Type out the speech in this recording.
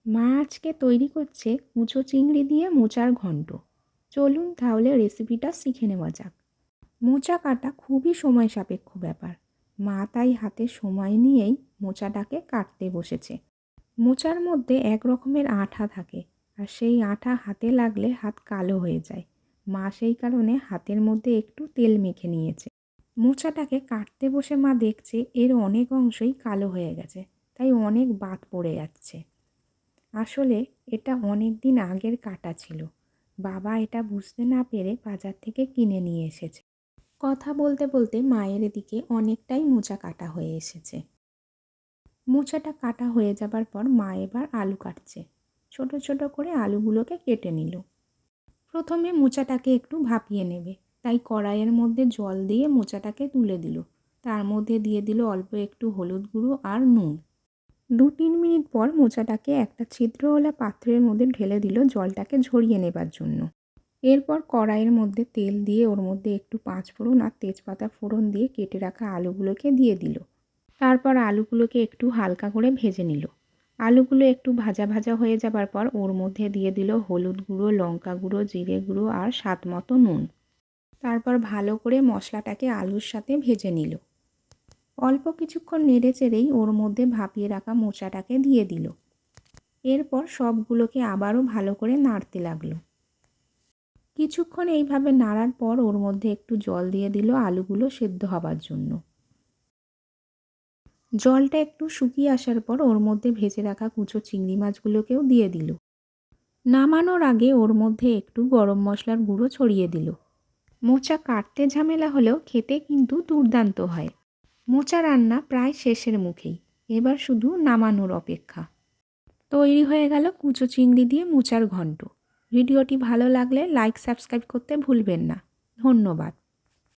মা আজকে তৈরি করছে কুচো চিংড়ি দিয়ে মোচার ঘন্ট। চলুন তাহলে রেসিপিটা শিখে নেওয়া যাক। মোচা কাটা খুবই সময় সাপেক্ষ ব্যাপার। মা তাই হাতে সময় নিয়েই মোচাটাকে কাটতে বসেছে। মোচার মধ্যে এক রকমের আঠা থাকে, আর সেই আঠা হাতে লাগলে হাত কালো হয়ে যায়। মা সেই কারণে হাতের মধ্যে একটু তেল মেখে নিয়েছে। মোচাটাকে কাটতে বসে মা দেখছে এর অনেক অংশই কালো হয়ে গেছে, তাই অনেক বাদ পড়ে যাচ্ছে। আসলে এটা অনেক দিন আগের কাটা ছিল। বাবা এটা বুঝতে না পেরে বাজার থেকে কিনে নিয়ে এসেছে। কথা বলতে বলতে মায়ের দিকে অনেকটাই মোচা কাটা হয়ে এসেছে। মোচাটা কাটা হয়ে যাবার পর মা এবার আলু কাটছে। ছোট ছোট করে আলুগুলোকে কেটে নিল। প্রথমে মোচাটাকে একটু ভাপিয়ে নেবে, তাই কড়াইয়ের মধ্যে জল দিয়ে মোচাটাকে তুলে দিল। তার মধ্যে দিয়ে দিল অল্প একটু হলুদ গুঁড়ো আর নুন। 2-3 মিনিট পর মোচাটাকে একটা ছিদ্রওয়ালা পাত্রের মধ্যে ঢেলে দিল জলটাকে ঝরিয়ে নেবার জন্য। এরপর কড়াইয়ের মধ্যে তেল দিয়ে ওর মধ্যে একটু পাঁচফোড়ন আর তেজপাতা ফোড়ন দিয়ে কেটে রাখা আলুগুলোকে দিয়ে দিল। তারপর আলুগুলোকে একটু হালকা করে ভেজে নিল। আলুগুলো একটু ভাজা ভাজা হয়ে যাবার পর ওর মধ্যে দিয়ে দিল হলুদ গুঁড়ো, লঙ্কা গুঁড়ো, জিরে গুঁড়ো আর স্বাদ মতো নুন। তারপর ভালো করে মশলাটাকে আলুর সাথে ভেজে নিল। অল্প কিছুক্ষণ নেড়ে চেড়েই ওর মধ্যে ভাপিয়ে রাখা মোচাটাকে দিয়ে দিল। এরপর সবগুলোকে আবারও ভালো করে নাড়তে লাগলো। কিছুক্ষণ এইভাবে নাড়ার পর ওর মধ্যে একটু জল দিয়ে দিল আলুগুলো সেদ্ধ হবার জন্য। জলটা একটু শুকিয়ে আসার পর ওর মধ্যে ভেজে রাখা কুচো চিংড়ি মাছগুলোকেও দিয়ে দিল। নামানোর আগে ওর মধ্যে একটু গরম মশলার গুঁড়ো ছড়িয়ে দিল। মোচা কাটতে ঝামেলা হলেও খেতে কিন্তু দুর্দান্ত হয়। মোচা রান্না প্রায় শেষের মুখেই, এবার শুধু নামানোর অপেক্ষা। তৈরি হয়ে গেল কুচো চিংড়ি দিয়ে মোচার ঘন্ট। ভিডিওটি ভালো লাগলে লাইক সাবস্ক্রাইব করতে ভুলবেন না। ধন্যবাদ।